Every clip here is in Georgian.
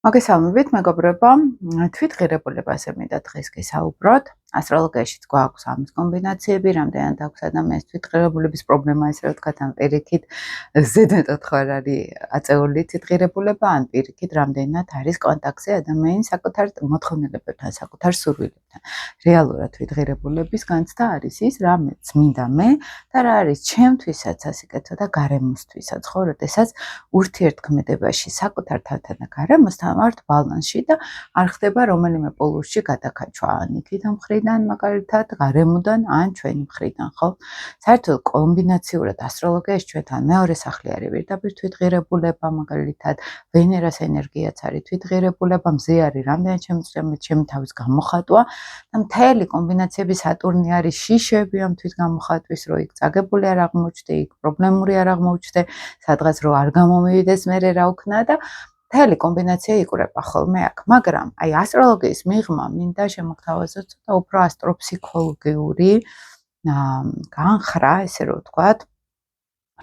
მოგესალმებით, მეგობრებო. თვითღირებულებაზე მინდა დღეს გესაუბროთ. ასტროლოგიაშიც გვაქვს ამის კომბინაციები, რამდენად აქვს ადამიანს თვითღირებულების პრობლემა, ესე რომ ვთქვათ, ან პირიქით ზედმეტად ხო არ არის აწეული თვითღირებულება, ან პირიქით რამდენად არის კონტაქტზე ადამიანის საკუთარ მოთხოვნილებებთან, საკუთარ სურვილებთან. რეალურად თვითღირებულების განცდა არის ის, რა მინდა მე და რა არის ჩემთვისაც ასიკეთო და გარემოსთვისაც, ხო, როდესაც ურთიერთქმედებაში საკუთარ თავთან და გარემოსთან ვართ ბალანსში და არ ხდება რომელიმე პოლუსში გადაკაჩვა, ან იქიდან მხრიდან მაგალითად, გარემოდან, ან ჩვენი მხრიდან, ხო? საერთოდ კომბინაციურად ასტროლოგიაში ჩვენთან მეორე სახლი არის პირდაპირ თვითღირებულება, მაგალითად, ვენერას ენერგიაც არის თვითღირებულება, მზე არის რამდენად ჩემი თავის გამოხატვა და მთელი კომბინაციები სატურნი არის შიშები ამ თვითგამოხატვის, რომ იქ წაგებული არ აღმოჩნდე, იქ პრობლემური არ აღმოჩნდე, სადღაც რო არ გამომივიდეს მერე რა უქნა და მთელი კომბინაცია იკვრება ხოლმე აქ, მაგრამ აი ასტროლოგიის მიღმა მინდა შემოგთავაზოთ ცოტა უფრო ასტროფსიქოლოგიური განხრა, ესე რომ ვთქვათ,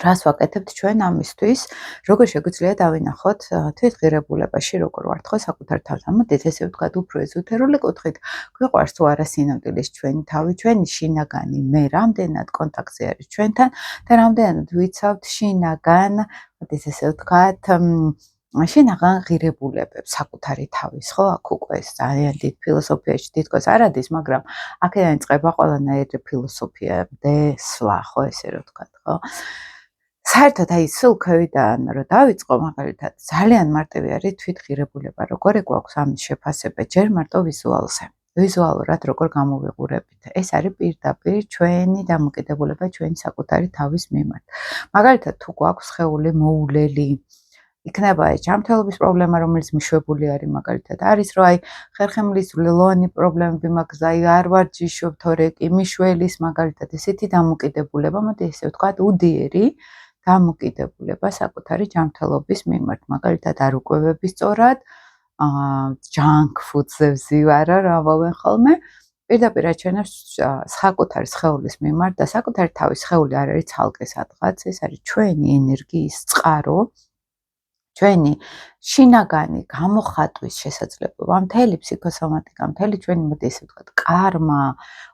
რას ვაკეთებთ ჩვენ ამისთვის, როგორ შეგვიძლია დავინახოთ თვითღირებულებაში როგორ ვართ ხო საკუთარ თავთან. მოდით ესე ვთქვათ, უფრო ეზოთერული კუთხით, გვიყვარს თუ არა სინამდვილეს ჩვენი თავი, ჩვენი შინაგანი მე რამდენად კონტაქტზე არის ჩვენთან და რამდენად ვიცავთ შინაგან, მოდით ესე ვთქვათ, შინაგან ღირებულებებს საკუთარი თავის, ხო? აქ უკვე ეს ძალიან დიდ ფილოსოფიაში თითქოს არ ადის, მაგრამ აქედან იწყება ყველანაირი ფილოსოფია, დესვლა, ხო, ესე რომ ვთქვათ, ხო? საერთოდ აი სულ ქვევიდან რომ დავიწყო, მაგალითად, ძალიან მარტივი არის თვითღირებულება, როგორი გვაქვს ამის შეფასება, ჯერ მარტო ვიზუალზე. ვიზუალურად როგორ გამოვიყურებით. ეს არის პირდაპირ ჩვენი დამოკიდებულება ჩვენი საკუთარი თავის მიმართ. მაგალითად, თუ გვაქვს სხეული მოულელი, იქნება ეს ჯანმრთელობის პრობლემა, რომელიც მიშვებული არის, მაგალითად, არის რომ აი ხერხემლის ლილოვანი პრობლემები მაქვს, აი არ ვარჯიშობ, თორე კი მიშველის, მაგალითად, ესეთი დამოკიდებულება, მოდი ესე ვთქვათ, უდიერი დამოკიდებულება საკუთარი ჯანმრთელობის მიმართ, მაგალითად, არ უკვებები სწორად, junk food-ზე ვზივარო, რა ამბობენ ხოლმე, პირდაპირ აჩვენებს საკუთარი სხეულის მიმართ და საკუთარი თავის სხეული არ არის ცალკე სადღაც, ეს არის ჩვენი ენერგიის წყარო, ჩვენი შინაგანი გამოხატვის შესაძლებლობა, მთელი ფსიქოსომატიკა, მთელი ჩვენი, მოდი ესე ვთქვათ, კარმა,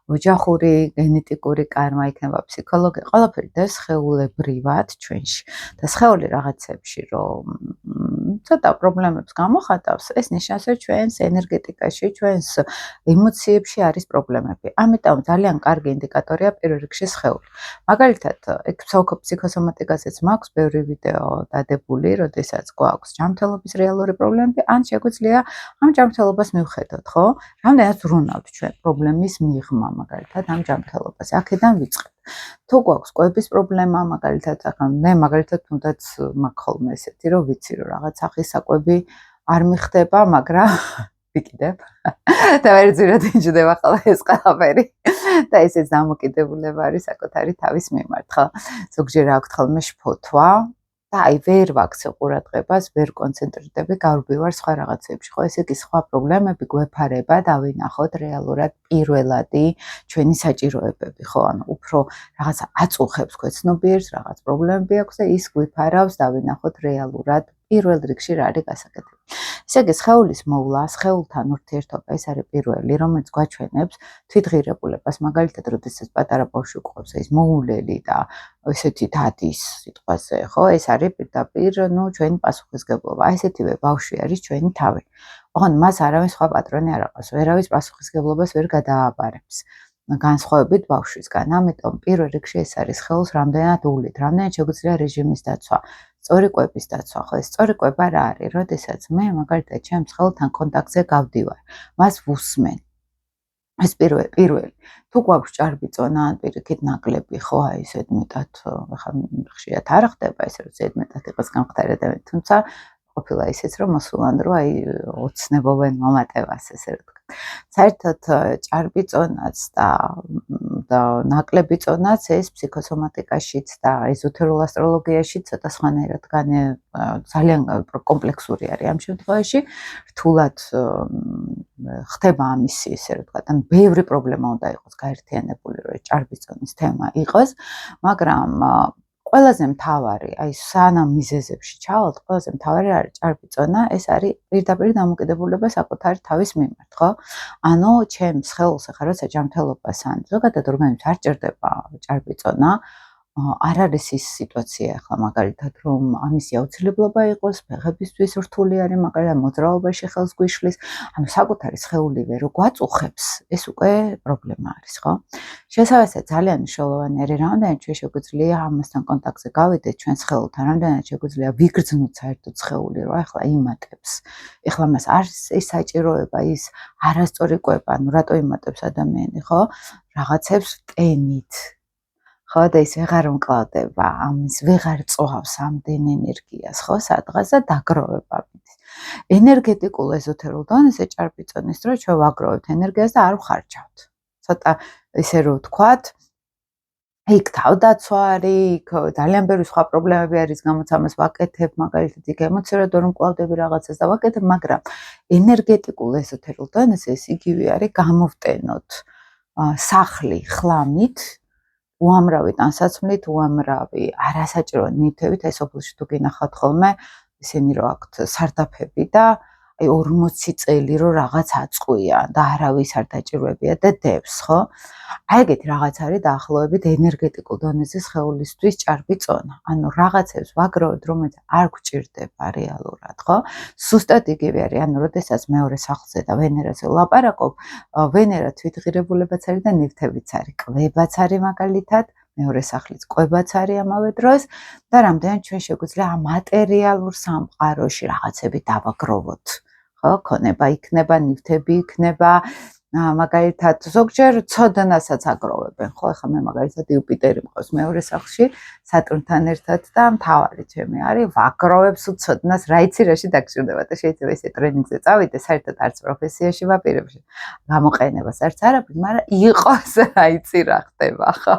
ოჯახური, გენეტიკური კარმა იქნება ფსიქოლოგია, ყველაფერი და სხეულებრივად ჩვენში. და სხეული რაღაცებში, რომ ცოტა პრობლემებს გამოხატავს, ეს ნიშნავს, რომ ჩვენს ენერგეტიკაში, ჩვენს ემოციებში არის პრობლემები. ამიტომ ძალიან კარგი ინდიკატორია პირველ რიგში სხეული. მაგალითად, ეგ ფსიქოსომატიკაზეც მაქვს ბევრი ვიდეო დადებული, როდესაც გვაქვს ჯანმრთელობის რეალური პრობლემები, ან შეგვიძლია ამ ჯანმრთელობას მივხედოთ, ხო? რამდენად ვზრუნავთ ჩვენ პრობლემის მიღმა, მაგალითად, ამ ჯანმრთელობას. აქედან ვიწყებთ. თუ გვაქვს კვების პრობლემა, მაგალითად, მე მაგალითად თუნდაც მაქვს ხოლმე ესეთი, რომ ვიცი, რომ რაღაც სახის საკვები არ მიხდება, მაგრამ ვიკიდებ და ვერძირად ინჯდება ხოლმე ეს ყველაფერი და ესეც დამოკიდებულება არის საკუთარი თავის მიმართ, ხო? ზოგჯერ აქვთ ხოლმე შფოთვა და აი ვერ ვაქცევ ყურადღებას, ვერ კონცენტრირდები, გავრბივარ სხვა რაღაცებში, ხო? ესე იგი სხვა პრობლემები გვეფარება, დავინახოთ რეალურად პირველადი ჩვენი საჭიროებები, ხო? ანუ უფრო რაღაცა აწუხებს ქვეცნობიერს, რაღაც პრობლემები აქვს და ის გვიფარავს, დავინახოთ რეალურად პირველ რიგში რა არის გასაკეთებელი. ესე იგი, სხეულის მოვლა, სხეულთან ურთიერთობა, ეს არის პირველი, რომელიც გვაჩვენებს თვითღირებულებას, მაგალითად, როდესაც პატარა ბავშვი გვყავს ეს მოულელი და ესეთი დადის სიტყვაზე, ხო? ეს არის პირდაპირ, ჩვენი პასუხისგებლობა. აი ესეთივე ბავშვი არის ჩვენი თავი. ოღონდ მას არავინ სხვა პატრონი არ აყავს, ვერავის პასუხისგებლობას ვერ გადააბარებს. განსხვავებით ბავშვისგან. ამიტომ პირველ რიგში ეს არის სხეულს რამდენად უვლით, რამდენად შეგვიძლია რეჟიმის დაცვა, სწორი კვების დაცვა, ხო? ეს სწორი კვება რა არის? როდესაც მე მაგალითად ჩემს სხეულთან კონტაქტზე გავდივარ, მას ვუსმენ. ეს პირველი. თუ გვაქვს ჭარბიწონა ან პირიქით ნაკლები, ხო, აი ზედმეტად, ახლა ხშირად არ ხდება ესე, რომ ზედმეტად იყოს გამხდარი ადამიანი, თუმცა ყოფილა ისიც, რომ მოსულან დრო აი ოცნებობენ მომატებას, ესე რომ ვთქვათ. საერთოდ ჭარბიწონაც და ნაკლები წონაც ეს ფსიქოსომატიკაშიც და ეზოთერულ ასტროლოგიაში ცოტა სხვანაირად ძალიან კომპლექსური არის ამ შემთხვევაში. რთულად ხდება ამისი, ესე რომ ვთქვათ, ან ბევრი პრობლემა უნდა იყოს გაერთიანებული, რომ ჭარბიწონის თემა იყოს, მაგრამ ყველაზე მთავარი, აი სანამ მიზეზებში ჩავალთ, ყველაზე მთავარი არის ჭარბი-წონა, ეს არის პირდაპირ დამოკიდებულება საკუთარი თავის მიმართ, ხო? ანუ ჩემს სხეულს ახლა როცა ჯანმრთელობას ან ზოგადად ორგანიზმს არ ჭირდება ჭარბი-წონა, არ არის ის სიტუაცია ახლა მაგალითად რომ ამისი აუცილებლობა იყოს, ფეხებისთვის რთული არის, მაგალითად მოძრაობაში ხელს გვიშლის, ანუ საკუთარი სხეულივე რო გვაწუხებს, ეს უკვე პრობლემა არის, ხო? შესაბამისად ძალიან მნიშვნელოვანი არის, რამდენად ჩვენ შეგვიძლია ამასთან კონტაქტზე გავიდეთ ჩვენ სხეულთან, რამდენად შეგვიძლია ვიგრძნოთ საერთოდ სხეული, რომ ახლა იმატებს. ეხლა მას არის ეს საჭიროება, ის არასწორი კვება, ანუ რატო იმატებს ადამიანი, ხო? რაღაცებს ტენით. ხო და ის ვეღარ უმკლავდება, ამის ვეღარ წვავს ამდენ ენერგიას, ხო, სადღაც და დაგროვება მიდის. ენერგეტიკულ ეზოთერულ დონეზე ჭარბი-წონის დროს ჩვენ ვაგროვებთ ენერგიას და არ ვხარჯავთ. ცოტა ისე რომ ვთქვათ, იქ თავდაცვა არის, იქ ძალიან ბევრი სხვა პრობლემები არის, გამოც ამას ვაკეთებ, მაგალითად იქ ემოციურად ვერ ვმკლავდები რაღაცას და ვაკეთებ, მაგრამ ენერგეტიკულ ეზოთერულ დონეზე ეს იგივე არის, გამოვტენოთ სახლი ხლამით, უამრავი ტანსაცმლით, უამრავი არასაჭირო ნივთებით, აი სოფელში თუ გინახავთ ხოლმე, ისინი რო აქვთ სარდაფები და აი 40 წელი რო რაღაც აწყვია და არავის არ დაჭირვებია და დევს, ხო? აი ეგეთი რაღაც არის დაახლოებით ენერგეტიკულ დონეზე სხეულისთვის ჭარბი-წონა. ანუ რაღაცებს ვაგროვებთ, რომელიც არ გვჭირდება რეალურად, ხო? სუსტად იგივე არის, ანუ როდესაც მეორე სახლზე და ვენერაზე ვლაპარაკობ, ვენერა თვითღირებულებაც არის და ნივთებიც არის, კვებაც არის მაგალითად, მეორე სახლიც კვებაც არის ამავე დროს და რამდენად ჩვენ შეგვიძლია ამ მატერიალურ სამყაროში რაღაცები დავაგროვოთ. ხო, ქონება იქნება, ნივთები იქნება, მაგალითად ზოგჯერ ცოდნასაც აგროვებენ, ხო, ახლა მე მაგალითად იუპიტერი მყავს მეორე სახლში, სატურნთან ერთად და მთავარი ჩემი არის ვაგროვებ სულ ცოდნას, რა იცი რაში დაგჭირდება და შეიძლება ესე ტრენინგზე წავიდე, საერთოდ არც პროფესიაში ვაპირებ, გამოყენებას არც არაფერს, მაგრამ იყოს რა იცი რა ხდება, ხო?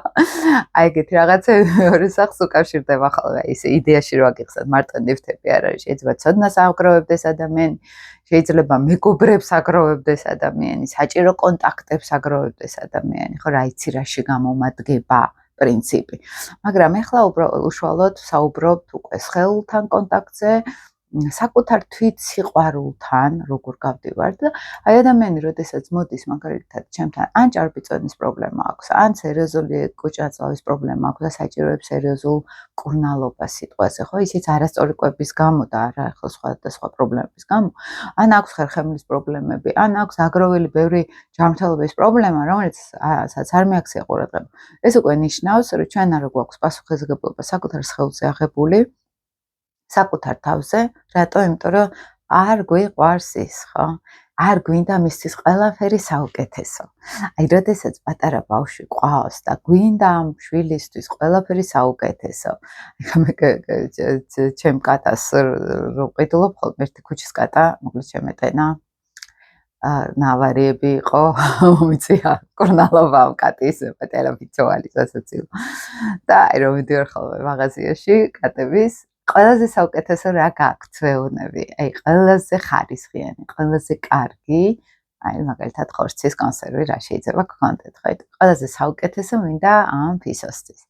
აი ეგეთი რაღაცები მეორე სახლს უკავშირდება ხოლმე, ისე იდეაში რო აგიხსნათ, მარტო ნივთები არ არის, შეიძლება ცოდნას აგროვებდეს ადამიანი, შეიძლება მეგობრებს აგროვებდეს ადამიანი, საჭირო კონტაქტებს აგროვებდეს ადამიანი, ხო, რა იცი რაში გამომადგება პრინციპი. მაგრამ ეხლა უშუალოდ საუბრობთ უკვე სხეულთან კონტაქტზე, საკუთარ თვით სიყვარულთან, როგორ გავდივართ და აი ადამიანი, როდესაც მოდის მაგალითად ჩემთან, ან ჭარბი-წონის პრობლემა აქვს, ან სერიოზული კუჭაწყლის პრობლემა აქვს და საჭიროებს სერიოზულ კურნალობას სიტყვაზე, ხო, ისიც არასწორი კვების გამო და არა ახლა სხვა პრობლემების გამო, ან აქვს ხერხემლის პრობლემები, ან აქვს აგროვილი ბევრი ჯანმრთელობის პრობლემა, რომელსაც არ მეაქცია ყურადღება. ეს უკვე ნიშნავს, რომ ჩვენ არ გვაქვს პასუხისმგებლობა საკუთარ სხეულზე აღებული, საკუთარ თავზე, რატო? იმიტომ რომ არ გვიყვარს ის, ხო? არ გვინდა მისთვის ყველაფერი საუკეთესო. აი, როდესაც პატარა ბავშვი ყავს და გვინდა ამ შვილისთვის ყველაფერი საუკეთესო. ეხლა მე ჩემ კატას რო ყიდულობ ხოლმე, ერთი ქუჩის კატა, მოკლედ შემეტენა. ნავარიები იყო, მომიწია კურნალობა ამ კატის, პატარა ბიჭოვანი სასაცილო. და აი რომ მიდივარ ხოლმე მაღაზიაში კატების ყველაზე საუკეთესო რა გაქვთ ჩვეულებრივი, აი ყველაზე ხარისხიანი, ყველაზე კარგი, აი მაგალითად ხორცის კონსერვი რა შეიძლება გქონდეთ, ხო? ყველაზე საუკეთესო მინდა ამ ფისოსთვის.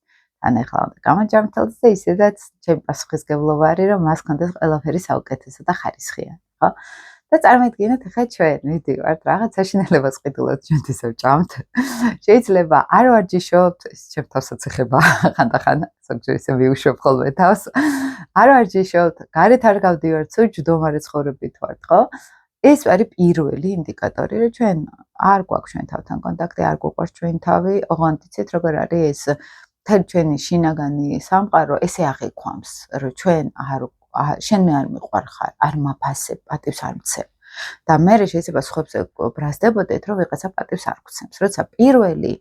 ან ახლა უნდა გამოჯამრთელდეს და ისედაც ჩემი პასუხისმგებლობა არის, რომ მას ქონდეს ყველაფერი საუკეთესო და ხარისხიანი, ხო? და წარმოიდგინეთ ახლა ჩვენ მიდივართ რაღაც საშინელებას ყიდულად ჩვენთვის ვჭამთ. შეიძლება არ ვარჯიშობთ, ეს ჩემ თავსაც ეხება ხანდახან, ზოგჯერ ისე ვიუშვებ ხოლმე თავს. არ ვარჯიშობთ, გარეთ არ გავდივართ, სულ ჯდომარე ცხოვრებით ვართ, ხო? ეს არის პირველი ინდიკატორი, რომ ჩვენ არ გვაქვს ჩვენ თავთან კონტაქტი, არ გვყვარს ჩვენი თავი, ოღონდ იცით როგორ არის ეს მთელი ჩვენი შინაგანი სამყარო ესე აღიქვამს, რომ ჩვენ შენ მე არ მიყვარხარ, არ მაფასებ, პატივს არ მცემ. და მე შეიძლება სხვებზე ბრაზდებოდეთ, რომ ვიღაცა პატივს არ გვცემს. როცა პირველი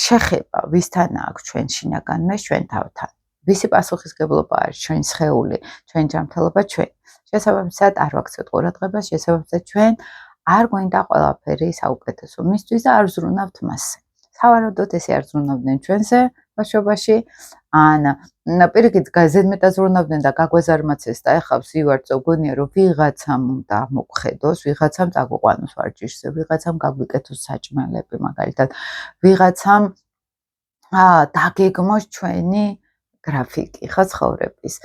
შეხება ვისთან აქვს ჩვენ შინაგანმე, ჩვენ თავთან. ვისი პასუხისმგებლობა არის ჩვენ სხეული, ჩვენ ჯანმრთელობა ჩვენ. შესაბამისად არ ვაქცევთ ყურადღებას, შესაბამისად ჩვენ არ გვინდა ყველაფერი საუკეთესო მისთვის და არ ვზრუნავთ მასზე. სავარაუდოდ ესე არ ზრუნავდნენ ჩვენზე ბავშვობაში, ან პირიქით ზედმეტად ზრუნავდნენ და გაგვეზარმაცეს და ეხლა ვსივარწო, გონია რომ ვიღაცამ უნდა მოგხედოს, ვიღაცამ წაგვიყვანოს ვარჯიშზე, ვიღაცამ გაგვიკეთოს საჭმელები მაგალითად, ვიღაცამ დაგეგმოს ჩვენი გრაფიკი ხო ცხოვრების.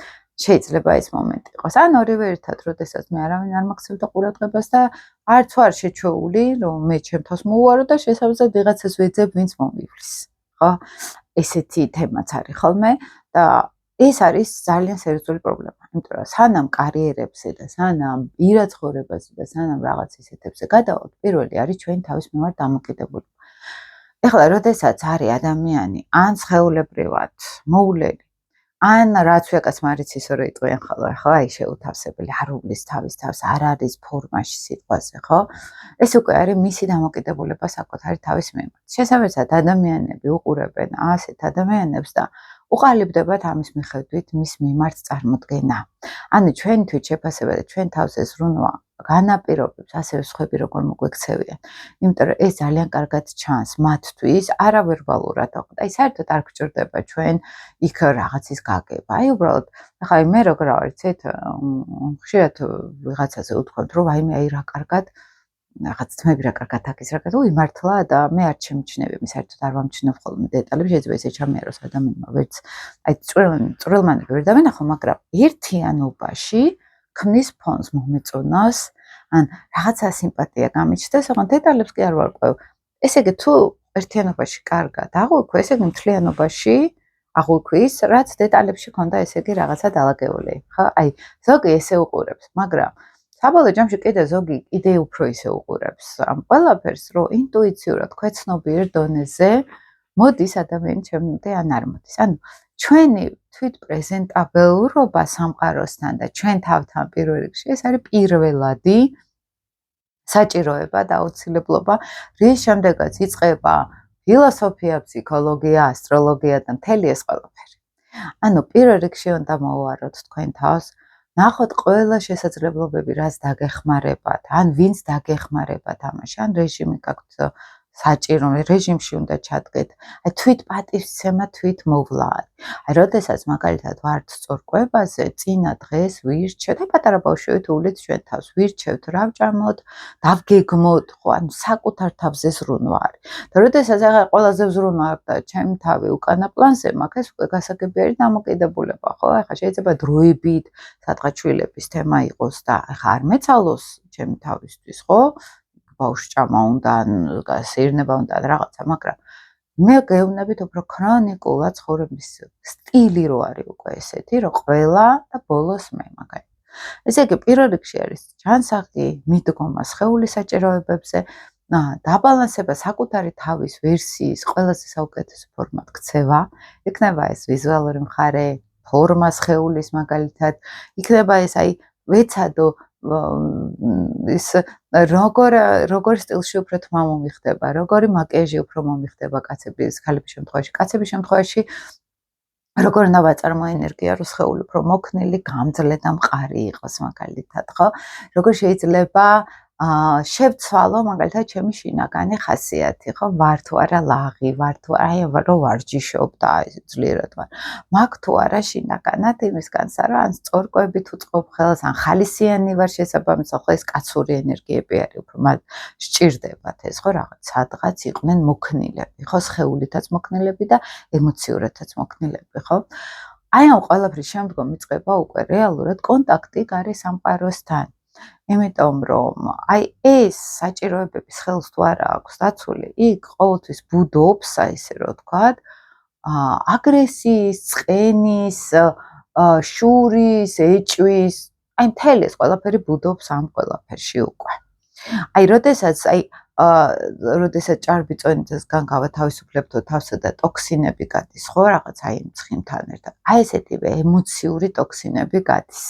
შეიძლება ეს მომენტი იყოს. ან ორივე ერთად, როდესაც მე არავინ არ მაქცევდა ყურადღებას და არც ვარ შეჩეული, რომ მე ჩემ თავს მოვუარო და შესაბამისად ვიღაცას ვეძებ, ვინც მომივლის. ხო? ესეთი თემაც არის ხოლმე და ეს არის ძალიან სერიოზული პრობლემა. იმიტომ რომ სანამ კარიერებზე და სანამ პირად ცხოვრებაზე და სანამ რაღაც ისეთებზე გადავალთ, პირველი არის ჩვენი თავის მიმართ დამოკიდებულება. ეხლა, როდესაც არის ადამიანი ან სხეულებრივად მოულელი, ან რაც ვიღაც მარიცის რო იტყვიან ხოლმე, ხო, აი შეუთავსებელი, არ უვლის თავის თავს, არ არის ფორმაში სიტყვაზე, ხო? ეს უკვე არის მისი დამოკიდებულება საკუთარი თავის მიმართ. შესაბამისად, ადამიანები უყურებენ ასეთ ადამიანებს და უყალიბდებათ ამის მიხედვით მის მიმართ წარმოდგენა. ანუ ჩვენი თვით შეფასება და ჩვენ თავს ეს ზრუნვა განაპირობებს ასევე სხვები როგორ მოგვექცევიან. იმიტომ რომ ეს ძალიან კარგად ჩანს მათთვის არავერბალურად. აი საერთოდ არ გჭირდება ჩვენ იქ რაღაცის გაგება. აი უბრალოდ ახლა მე როგორ ვარ, იცით, ხშირად ვიღაცაზე უთქვამთ, რომ აი რა კარგად რაღაც თმები რა კარგად აქ ის რა კარგად, მართლა და მე არ შემჩნევი, მე საერთოდ არ ვამჩნევ ხოლმე დეტალები, შეიძლება ესე ჩამიაროს ადამიანმა, ვერც აი წვრილმანები ვერ დავინახო, მაგრამ ერთიანობაში ქმნის ფონს მომეწონოს, ან რაღაცა სიმპათია გამიჩნდეს, ოღონდ დეტალებს კი არ ვარკვევ. ესე იგი თუ ერთიანობაში კარგად აღვიქვი, ესე იგი მთლიანობაში აღვიქვის, რაც დეტალებში ქონდა ესე იგი რაღაცა დალაგეული, ხო? აი ზოგი ესე უყურებს, მაგრამ საბოლოო ჯამში კიდე ზოგი კიდე უფრო ისე უყურებს ამ ყველაფერს, რომ ინტუიციურად ქვეცნობიერ დონეზე მოდის ადამიანი ჩემამდე ან არ მოდის. ანუ ჩვენი თვითპრეზენტაბელურობა სამყაროსთან და ჩვენ თავთან პირველ რიგში ეს არის პირველადი საჭიროება და აუცილებლობა, რის შემდეგაც იწყება ფილოსოფია, ფსიქოლოგია, ასტროლოგია და მთელი ეს ყველაფერი. ანუ პირველ რიგში უნდა მოვუაროთ თქვენ თავს, ნახოთ ყველა შესაძლებლობები, რაც დაგეხმარებათ, ან ვინც დაგეხმარებათ ამაში, ან რეჟიმი გაქვთ საჭირო, რეჟიმში უნდა ჩადგეთ. აი თვით პატივცემა, თვით მოვლა. აი როდესაც მაგალითად ვართ სწორკვებაზე, წინა დღეს ვირჩევთ, აი პატარა ბავშვებით უვლით ჩვენ თავს, ვირჩევთ რა ვჭამოთ, დავგეგმოთ, ხო, ანუ საკუთარ თავზე ზრუნვა არის. და როდესაც ახლა ყველაზე ზრუნვა აქვს და ჩემი თავი უკანა პლანზე მაქვს, ეს უკვე გასაგებიერი დამოკიდებულება, ხო? ახლა შეიძლება დროებით სადღაც შვილების თემა იყოს და ახლა არ მეცალოს ჩემი თავისთვის, ხო? ბავშვჭამა უნდა, სეირნება უნდა რაღაცა, მაგრამ მე გეუბნებით უფრო ქრონიკულად ცხოვრების სტილი რო არის უკვე ესეთი, რომ ყველა და ბოლოს მე მაგალითად. ესე იგი პირველ რიგში არის ჯანსაღი მიდგომა სხეულის საჭიროებებზე, დაბალანსება საკუთარი თავის ვერსიის ყველაზე საუკეთესო ფორმად ქცევა, იქნება ეს ვიზუალური მხარე, ფორმა სხეულის მაგალითად, იქნება ეს აი ვეცადო ის როგორ სტილში უფრო თმა მომიხდება, როგორი მაკიაჟი უფრო მომიხდება ქალების შემთხვევაში. კაცების შემთხვევაში როგორ უნდა ვაწარმო ენერგია, რომ სხეული უფრო მოქნილი, გამძლე და მყარი იყოს მაგალითად, ხო? როგორ შეიძლება შევცვალო მაგალითად ჩემი შინაგანი ხასიათი, ხო? ვარ თუ არა ლაღი, ვარ თუ არა, რომ ვარჯიშობ და ძლიერად ვარ. მაქვს თუ არა შინაგანად იმის განსა, რომ ან სწორკვებით უწყობ ხელს, ან ხალისიანი ვარ შესაბამისად, ხო ეს კაცური ენერგიები არის, უფრო მათ სჭირდებათ ეს, ხო, რაღაც სადღაც იყვნენ მოქნილები, ხო, სხეულითაც მოქნილები და ემოციურადაც მოქნილები, ხო? აი ამ ყველაფრის შემდგომ იწყება უკვე რეალურად კონტაქტი გარე სამყაროსთან. იმიტომ რომ აი ეს საჭიროებები ხელს თუ არა აქვს დაცული, იქ ყოველთვის ბუდობს, ესე რომ ვთქვათ, აგრესიის, წყენის, შურის, ეჭვის, აი მთელი ეს ყველაფერი ბუდობს ამ ყველაფერში უკვე. აი როდესაც ჭარბი წონისგან გავათავისუფლებთ თავსა და ტოქსინები გადის, ხო, რაღაც აი იმ ცხიმთან ერთად. აი ესეთივე ემოციური ტოქსინები გადის.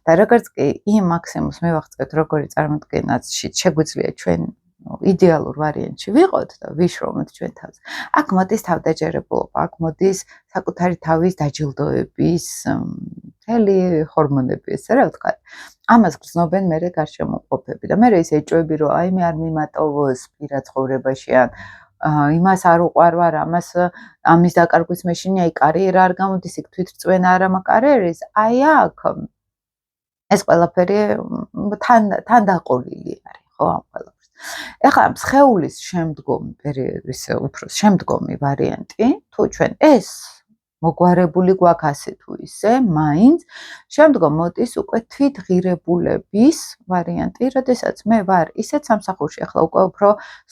და როგორც კი იმ მაქსიმუმს მივაღწევთ, როგორი წარმოდგენაც შეგვიძლია ჩვენ იდეალურ ვარიანტში ვიყოთ და ვიშრომოთ ჩვენ თავს. აქ მოდის თავდაჯერებულობა, აქ მოდის საკუთარი თავის დაჯილდოების მთელი ჰორმონები, ესე რა ვთქვათ. ამას გრძნობენ მერე გარშემოყოფები და მერე ის ეჭვები, რომ აი მე არ მიმატოვოს პირად ცხოვრებაში ან იმას არ უყვარვარ, ამის დაკარგვის მეშინი, აი კარიერა არ გამოდის, იქ თვითრწმენა არ აქვს კარიერის, აი აქ ეს ყველაფერი თან დაყოლილი არის, ხო, ამ ყველაფერს. ეხლა სხეულის შემდგომი პერიოდის უფრო შემდგომი ვარიანტი, თუ ჩვენ ეს მოგვარებული გვაქვს ასე თუ ისე, მაინც შემდგომ მოდის უკვე თვითღირებულების ვარიანტი, როდესაც მე ვარ ისეთ სამსახურში, ახლა უკვე უფრო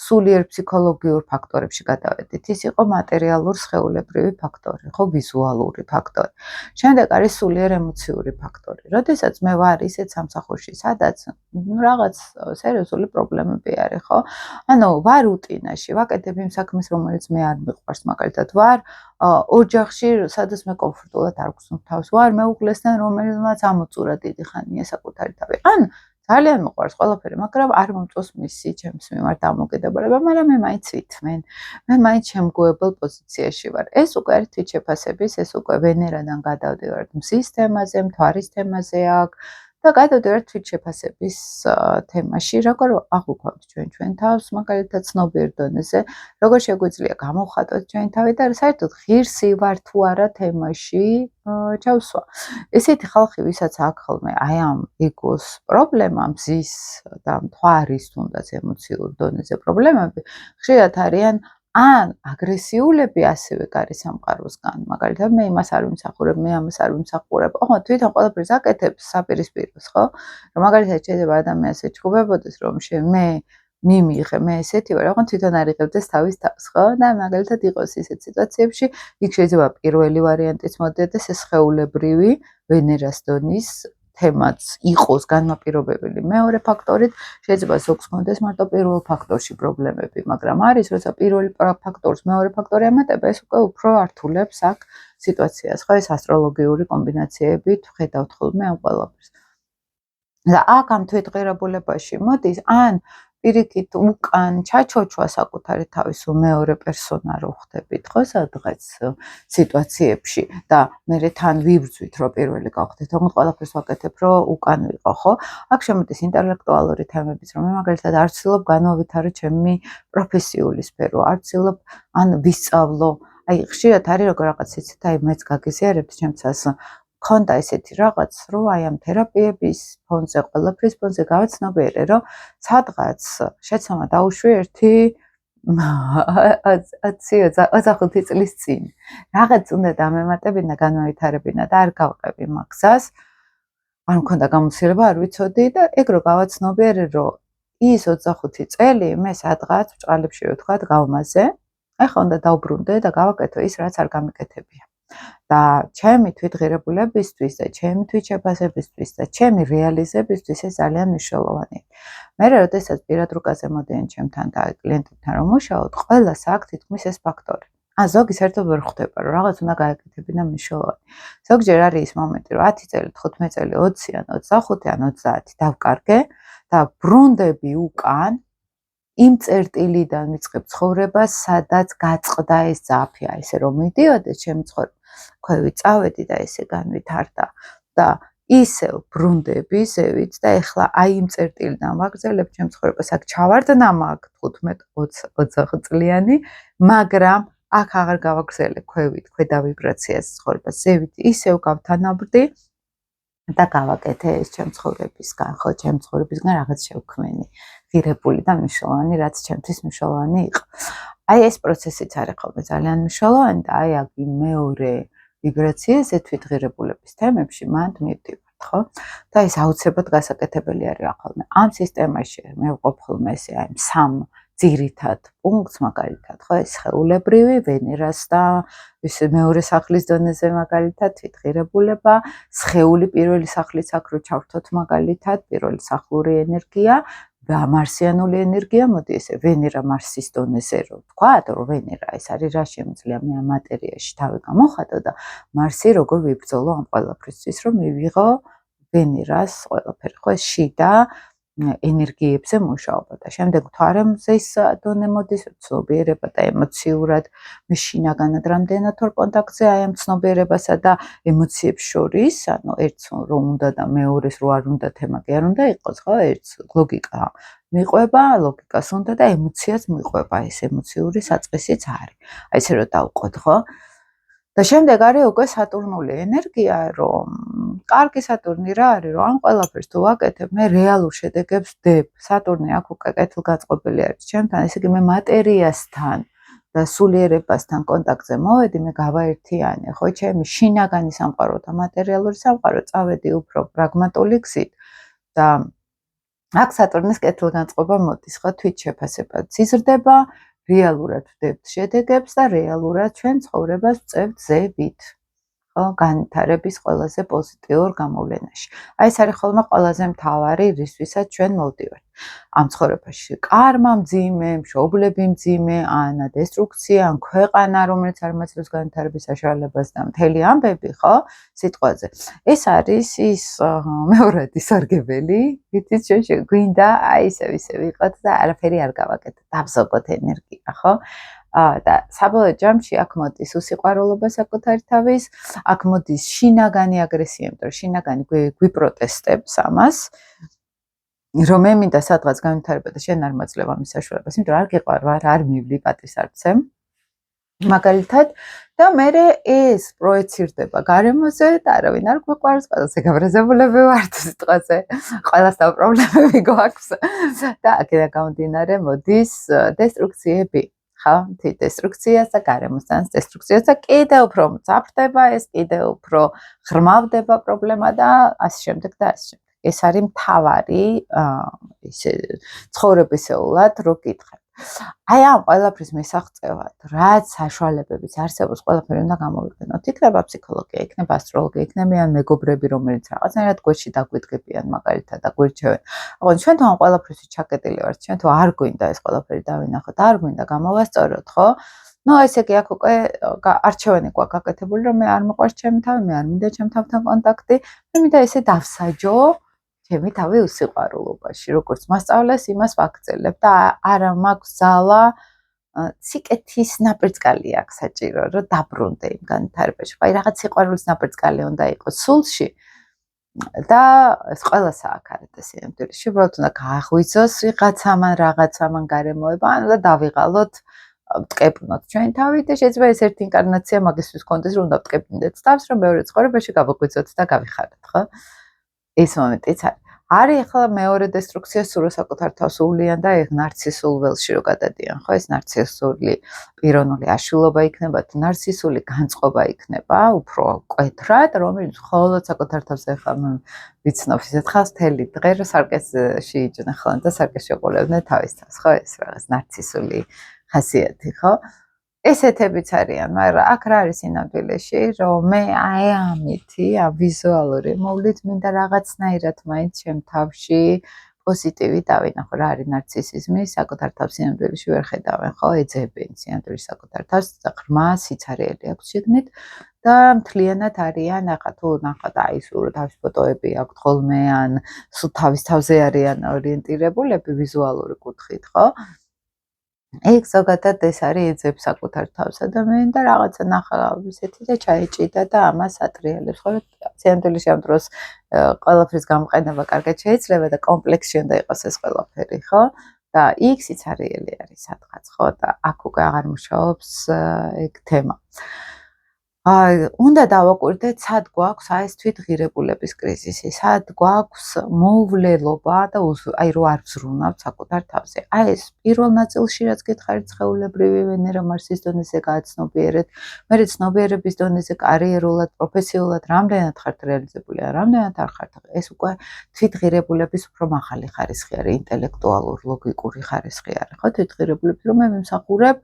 სულიერ ფსიქოლოგიურ ფაქტორებში გადავედით. ის იყო მატერიალურ სხეულებრივი ფაქტორი, ხო, ვიზუალური ფაქტორი. შემდეგ არის სულიერ ემოციური ფაქტორი. როდესაც მე ვარ ისეთ სამსახურში, სადაც რაღაც სერიოზული პრობლემები არის, ხო? ანუ ვარ რუტინაში, ვაკეთებ იმ საქმეს, რომელიც მე არ მიყვარს, მაგალითად ვარ ოჯახში, სადაც მე კომფორტულად არ გვსვამ თავს, ვარ მეუღლესთან, რომელმაც ამოწურა დიდი ხანია საკუთარი თავი. ან ძალიან მიყვარს ყველაფერი, მაგრამ არ მომწონს მისი ჩემს მიმართ დამოკიდებულება, მაგრამ მე მაინც ვითმენ. მე მაინც შემგოებელ პოზიციაში ვარ. ეს უკვე არის თვითშეფასების, ეს უკვე ვენერიდან გადავდივართ მზის თემაზე, მთვარის თემაზე აქ და გადავდივართ თვითშეფასების თემაში, როგორ აღვიქვამთ ჩვენ თავს, მაგალითად ცნობიერ დონეზე, როგორ შეგვიძლია გამოვხატოთ ჩვენი თავი და საერთოდ ღირსი ვარ თუ არა თემაში ჩავსვა. ესეთი ხალხი, ვისაც აქვს ხოლმე აი ამ ეგოს პრობლემა, მზის და მთვარის თუნდაც ემოციურ დონეზე პრობლემები, ხშირად არიან ან აგრესიულები ასევე გარი სამყაროსგან, მაგალითად მე იმას არ ვიმსახურებ, მე ამას არ ვიმსახურებ. ოღონდ თვითონ ყველაფერს აკეთებს საპირისპიროს, ხო? რომ მაგალითად შეიძლება ადამიანს ეჩქუბებოდეს, რომ მე მიმიღე, მე ესეთი ვარ, ოღონდ თვითონ არ იღებდეს თავის თავს, ხო? და მაგალითად იყოს ისეთ სიტუაციებში, იქ შეიძლება პირველი ვარიანტიც მოდიოდეს ეს სხეულებრივი ვენერას დონის თემაც იყოს განმაპირობებელი. მეორე ფაქტორით შეიძლება ზოგს კონდეს მარტო პირველ ფაქტორში პრობლემები, მაგრამ არის, როცა პირველი ფაქტორს მეორე ფაქტორი ამატება, ეს უკვე უფრო ართულებს აქ სიტუაციას, ხო? ეს ასტროლოგიური კომბინაციებით ვხედავთ ხოლმე ამ ყველაფერს. და აქ ამ თვითღირებულებაში მოდის ან პირიქით უკან ჩაჩოჩვა საკუთარი თავის მეორე პერსონა რო ხდებით, ხო, სადღაც სიტუაციებში და მე თან ვიბრძვით, რომ პირველი გავხდეთ, თუმცა ყველაფერს ვაკეთებ, რომ უკან ვიყო, ხო? აქ შემოდის ინტელექტუალური თემებიც, რომ მე მაგალითად არ ვცდილობ განვავითარო ჩემი პროფესიული სფერო, არ ვცდილობ ან ვისწავლო. აი, ხშირად არის როგორ რაღაც იცით, აი მეც გაგიზიარებთ ჩემცას ქონდა ესეთი რაღაც, რომ აი ამ თერაპიების ფონზე, ყველაფრის ფონზე გავაცნობიერე, რომ სადღაც შეცდომა დაუშვი ერთი 25 წლის წინ. რაღაც უნდა დამემატებინა, განავითარებინა და არ გავყევი მაგზას. არ მქონდა გამოცდილება, არ ვიცოდი და ეგ რო გავაცნობიერე, რომ ის 25 წელი მე სადღაც ბჭყალებში ვთქვათ გავმაზე. ეხლა უნდა დავბრუნდე და გავაკეთო ის, რაც არ გამიკეთებია. და ჩემი თვითღირებულებისთვის და ჩემი თვითშეფასებისთვის და ჩემი რეალიზებისთვის ეს ძალიან მნიშვნელოვანია. მე როდესაც პირად რუკაზე მოდიან ჩემთან და კლიენტებთან რომ მუშაობ, ყველას აქვს თითქმის ეს ფაქტორი. ან ზოგი საერთოდ ვერ ხვდება, რომ რაღაც უნდა გააკეთებინა მნიშვნელოვანი. ზოგჯერ არის ის მომენტი, რომ 10 წელი, 15 წელი, 20 ან 25 ან 30 დავკარგე და ბრუნდები უკან იმ წერტილიდან ვიწყებ ცხოვრებას, სადაც გაწყდა ეს ძაფი, აი ესე რომ მიდიოდეს ჩემი ცხოვრება, ქვევი წავედი და ესე განვითარდა და ისევ ბრუნდები ზევით და ეხლა აი იმ წერტილიდან ვაგრძელებ ჩემ ცხოვრებას, აქ ჩავარდნა მაქვს 15-20 წლიანი, მაგრამ აქ აღარ გავაგრძელებ ქვევით, ქვედა ვიბრაციას ცხოვრებას, ზევით ისევ გავთანაბრდი და გავაკეთე ეს ჩემ ცხოვრებისგან, ხო, ჩემ ცხოვრებისგან რაღაც შევქმენი, ღირებული და მნიშვნელოვანი, რაც ჩემთვის მნიშვნელოვანი იყო. აი ეს პროცესიც არის ხოლმე ძალიან მნიშვნელოვანი და აი აქ მეორე ვიბრაციაზე თვითღირებულების თემებში მანდ მივდივართ, ხო? და ეს აუცილებლად გასაკეთებელი არის ხოლმე. ამ სისტემაში მე ვყოფ ხოლმე ესე აი სამ ძირითად პუნქტს მაგალითად, ხო, ეს სხეულებრივი, ვენერას და ის მეორე სახლის დონეზე მაგალითად თვითღირებულება, სხეული პირველი სახლის აქ რო ჩავრთოთ მაგალითად, პირველი სახლური ენერგია და მარსიანული ენერგია, მოდი ესე ვენერა მარსის დონეზე რო ვთქვათ, რომ ვენერა ეს არის რა შემიძლია მე ამ მატერიაში თავი გამოვხატო და მარსი როგორ ვიბრძოლო ამ ყველაფრისთვის, რომ მივიღო ვენერას ყველაფერი, ხო, ეს შიდა ენერგიებზე მუშაობა და შემდეგ მთვარემზის დონე მოდის ცნობიერება და ემოციურად მე შინაგანად რამდენად ვარ კონტაქტზე აი ამ ცნობიერებასა და ემოციებს შორის, ანუ ერთს რომ უნდა და მეორეს რო არ უნდა თემა კი არ უნდა იყოს, ხო, ერთს ლოგიკა მიყვება, ლოგიკას უნდა და ემოციაც მიყვება, ეს ემოციური საწყისიც არის. აი ესე რომ დავყოთ, ხო? და შემდეგ არის უკვე სატურნული ენერგია, რომ კარგი სატურნი რა არის, რომ ამ ყველაფერს თუ ვაკეთებ, მე რეალურ შედეგებს ვდებ. სატურნი აქ უკვე კეთილგაწყობილი არის ჩემთან, ესე იგი მე მატერიასთან და სულიერებასთან კონტაქტზე მოვედი, მე გავაერთიანე, ხო, ჩემი შინაგანი სამყარო და მატერიალური სამყარო წავედი უფრო პრაგმატული გზით და აქ სატურნის კეთილგანწყობა მოდის, ხო, თვითშეფასებაც იზრდება, რეალურად ვდებთ შედეგებს და რეალურად ჩვენ ცხოვრებას ვწევთ ზევით. ხო, განვითარების ყველაზე პოზიტიურ გამოვლენაში. აი ეს არის ხოლმე ყველაზე მთავარი, რისთვისაც ჩვენ მოვდივართ. ამ ცხოვრებაში კარმა მძიმე, მშობლები მძიმე, ან დესტრუქცია, ან ქვეყანა, რომელიც არ მაძლევს განვითარების საშუალებას და მთელი ამბები, ხო, სიტყვაზე. ეს არის ის მეორადი სარგებელი, ვიცით ჩვენ გვინდა აი ისე ვიყოთ და არაფერი არ გავაკეთოთ, დავზოგოთ ენერგია, ხო? და საბოლოო ჯამში აქ მოდის უსიყვარულობა საკუთარი თავის, აქ მოდის შინაგანი აგრესია, იმიტომ რომ შინაგანი გვიპროტესტებს ამას, რომ მე მინდა სადღაც განვითარება და შენ არ მაძლევ ამის საშუალებას, იმიტომ რომ არ გიყვარ, არ მივლი პატისარცე. მაგალითად, და მე ეს პროექცირდება გარემოზე და არავინ არ გვიყვარს, ყველაზე გაბრაზებულები ვართ სიტყვაზე, ყველასთან პრობლემები გვაქვს და აქედან გამომდინარე მოდის დესტრუქციები. ხო, დესტრუქციას და გარემოსთან დესტრუქციას და კიდევ უფრო მძაფრდება ეს, კიდევ უფრო ღრმავდება პრობლემა და ასე შემდეგ და ასე შემდეგ. ეს არის მთავარი ისე ცხოვრებისეულად რო გითხებ. აი ამ ყველაფრის მისაღწევად, რაც საშუალებებიც არსებობს, ყველაფერი უნდა გამოვიყენოთ. იქნება ფსიქოლოგია, იქნება ასტროლოგია, იქნებიან მეგობრები, რომელიც რაღაცნაირად გვერდში დაგვიდგებიან მაგალითად და გვირჩევენ. ოღონდ ჩვენ თუ ამ ყველაფრისთვის ჩაკეტილი ვართ, ჩვენ თუ არ გვინდა ეს ყველაფერი დავინახოთ, არ გვინდა გამოვასწოროთ, ხო? ნუ ესე იგი აქ უკვე არჩევანი გვაქვს გაკეთებული, რომ მე არ მიყვარს ჩემი თავი, მე არ მინდა ჩემ თავთან კონტაქტი, მე მინდა ესე დავსაჯო ჩემი თავი უსიყვარულობაში, როგორც მასწავლეს, იმას ვაგრძელებ და არა მაქვს ძალა სიკეთის ნაპერწკალი აქვს საჭირო, რომ დაბრუნდე იმ განვითარებაში. ხო, აი რაღაც სიყვარულის ნაპერწკალი უნდა იყოს სულში და ეს ყველასა აქ არის და სიამოვნებაში. უბრალოდ უნდა გააღვიძოს ვიღაცამ ან რაღაცამ ან გარემოება, ან უნდა დავიღალოთ ვტკეპნოთ ჩვენი თავი და შეიძლება ეს ერთი ინკარნაცია მაგისთვის კონდეს, რომ უნდა ვტკეპნდეთ თავს, რომ მეორე ცხოვრებაში გავაღვიძოთ და გავიხაროთ, ხო? ეს მომენტიც არის ახლა მეორე დესტრუქცია სულ საკუთარ თავს უვლიან და ეგ ნარცისულ ველში რო გადადიან, ხო, ეს ნარცისული პიროვნული აშლილობა იქნება თუ ნარცისული განწყობა იქნება, უფრო მკვეთრად, რომელიც მხოლოდ საკუთარ თავს ახლა ვიცნობ ისეთ ხალხს მთელი დღე რო სარკესში იჯნეხავენ და სარკესში ეყოლებდნენ თავის თავს, ხო, ეს რაღაც ნარცისული ხასიათი, ხო? ესეთებიც არიან, მაგრამ აქ რა არის სინამდვილეში, რომ მე აი ამითი ვიზუალური მოვლით მინდა რაღაცნაირად მაინც ჩემ თავში პოზიტივი დავინახო. რა არის ნარცისიზმი, საკუთარ თავს სინამდვილეში ვერ ხედავენ, ხო, ეძებენ სინამდვილეში საკუთარ თავს, ღრმა სიცარიელი აქვს შიგნით და მთლიანად არიან, ახლა თუ ნახოთ აი სულ თავის ფოტოები აქვთ ხოლმე ან სულ თავის თავზე არიან ორიენტირებულები ვიზუალური კუთხით, ხო? ეგ ზოგადად ეს არის ეძებს საკუთარ თავს ადამიანი და რაღაცა ნახა ისეთი და ჩაეჭიდა და ამას ატრიალებს, ხო? სინამდვილეში ამ დროს ყველაფრის გამოყენება კარგად შეიძლება და კომპლექსში უნდა იყოს ეს ყველაფერი, ხო? და იქ სიცარიელი არის სადღაც, ხო? და აქ უკვე აღარ მუშაობს ეგ თემა. უნდა დავაკვირდეთ, სად გვაქვს აი ეს თვითღირებულების კრიზისი, სად გვაქვს მოუვლელობა და აი რო არ ვზრუნავთ საკუთარ თავზე. აი ეს პირველ ნაწილში რაც გითხარით სხეულებრივი ვენერა მარსის დონეზე გააცნობიერეთ, მერე ცნობიერების დონეზე კარიერულად, პროფესიულად რამდენად ხართ რეალიზებული, რამდენად არ ხართ. ეს უკვე თვითღირებულების უფრო მაღალი ხარისხი არის, ინტელექტუალურ, ლოგიკური ხარისხი არის, ხო? თვითღირებულები რომ მე ვიმსახურებ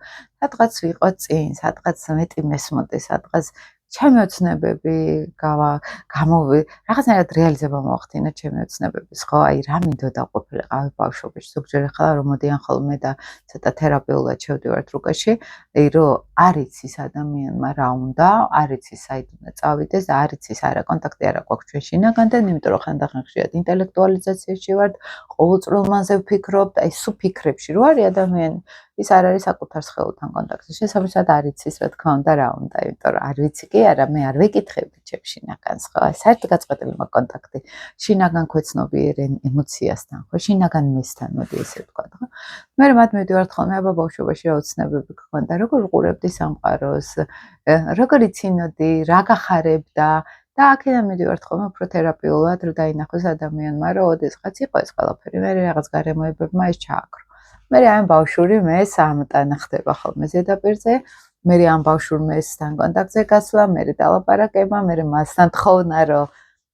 სადღაც ვიყო წინ, სადღაც მეტი მესმოდე, სადღაც ჩემი ოცნებები რაღაცნაირად რეალიზება მოახდინა ჩემი ოცნებების, ხო, აი რა მინდოდა ყოფილიყავი ბავშვობაში, ზოგჯერ ახლა რომ მოდიან ხოლმე და ცოტა თერაპიულად შევდივართ რუკაში, აი რომ არ იცის ადამიანმა რა უნდა, არ იცის საით უნდა წავიდეს და არ იცის არა კონტაქტი არა გვაქვს ჩვენ შინაგანთან, იმიტომ რომ ხანდახან ხშირად ინტელექტუალიზაციაში ვართ, ყოველწრულ მანზე ვფიქრობთ, აი სულ ფიქრებში რო არის ადამიანი ის არ არის საკუთარ სხეულთან კონტაქტში. შესაბამისად არ იცის რა თქმა უნდა რა უნდა, იმიტომ რომ არ ვიცი კი არა, მე არ ვეკითხები ჩემ შინაგანს, ხო? საერთოდ გაწყვეტილი მაქვს კონტაქტი შინაგან ქვეცნობიერენ ემოციასთან, ხო? შინაგან მესთან, მოდი ესე ვთქვა, ხო? მე მათ მივდივართ ხოლმე აბა ბავშვობაში რა ოცნებები გქონდა, როგორ ვყურებდი სამყაროს, როგორ იცინოდი, რა გახარებდა და აქედან მივდივართ ხოლმე უფრო თერაპიულად, რომ დაინახოს ადამიანმა, რომ ოდესღაც იყო ეს ყველაფერი, მე რაღაც გარემოებებმა ეს ჩააქრო. მე ამ ბავშვური მე სამტანა ხდება ხოლმე ზედაპირზე, მე ამ ბავშვურმესთან კონტაქტზე გასვლა, მე დალაპარაკება, მე მასთან თხოვნა რომ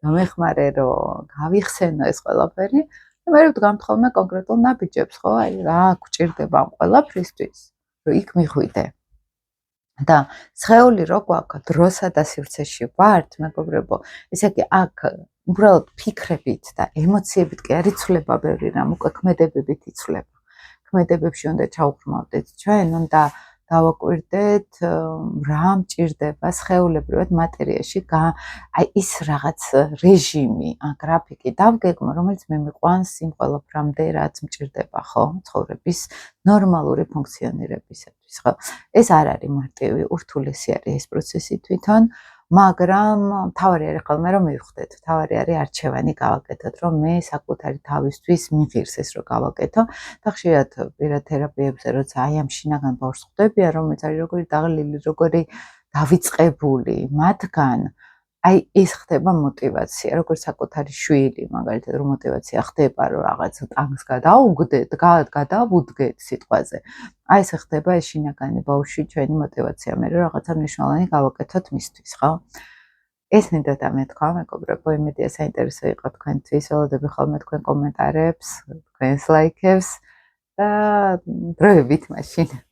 გამეხმარე რომ გავიხსენო ეს ყველაფერი. მე ვდგამთ ხოლმე კონკრეტულ ნაბიჯებს, ხო? აი რა გვჭირდება ამ ყველაფრისთვის, რომ იქ მიხვიდე. და სხეული რო გვაქვს, დროსა და სივრცეში ვართ, მეგობრებო, ესე იგი აქ უბრალოდ ფიქრებით და ემოციებით კი არ იცვლება ბევრი რამ, უკვე ქმედებებით იცვლება. ქმედებებში უნდა ჩავღრმავდეთ ჩვენ, უნდა დავაკვირდეთ რა მჭირდება სხეულებრივად მატერიაში, აი ის რაღაც რეჟიმი, გრაფიკი დავგეგმო, რომელიც მე მიყვანს იმ ყველაფრამდე, რაც მჭირდება, ხო, ცხოვრების ნორმალური ფუნქციონირებისათვის, ხო? ეს არ არის მარტივი, ურთულესი არის ეს პროცესი თვითონ, მაგრამ თავარი არის ხოლმე რომ მივხვდეთ, თავარი არის არჩევანი გავაკეთოთ, რომ მე საკუთარი თავისთვის მიღირს ეს რომ გავაკეთო და ხშირად პირად თერაპიებზე როცა აი ამ შინაგან ბავშვს ხვდებიან, რომელიც არის როგორი დაღლილი, როგორი დავიწყებული, მათგან აი ეს ხდება мотиваცია, როგორც საკუთარი შვილი, მაგალითად რომ мотиваცია ხდება, რომ რაღაც ტანგს გადაუგდეთ, გადავუდგეთ სიტყვაზე. აი ეს ხდება ეს შინაგანი ბავშვი ჩვენი мотиваცია, მე რომ რაღაცა მნიშვნელოვანი გავაკეთოთ მისთვის, ხო? ეს მინდა დამეთქვა, მეგობრებო, იმედია საინტერესო იყო თქვენთვის, ველოდები ხოლმე თქვენ კომენტარებს, თქვენს ლაიქებს და დროებით მაშინ.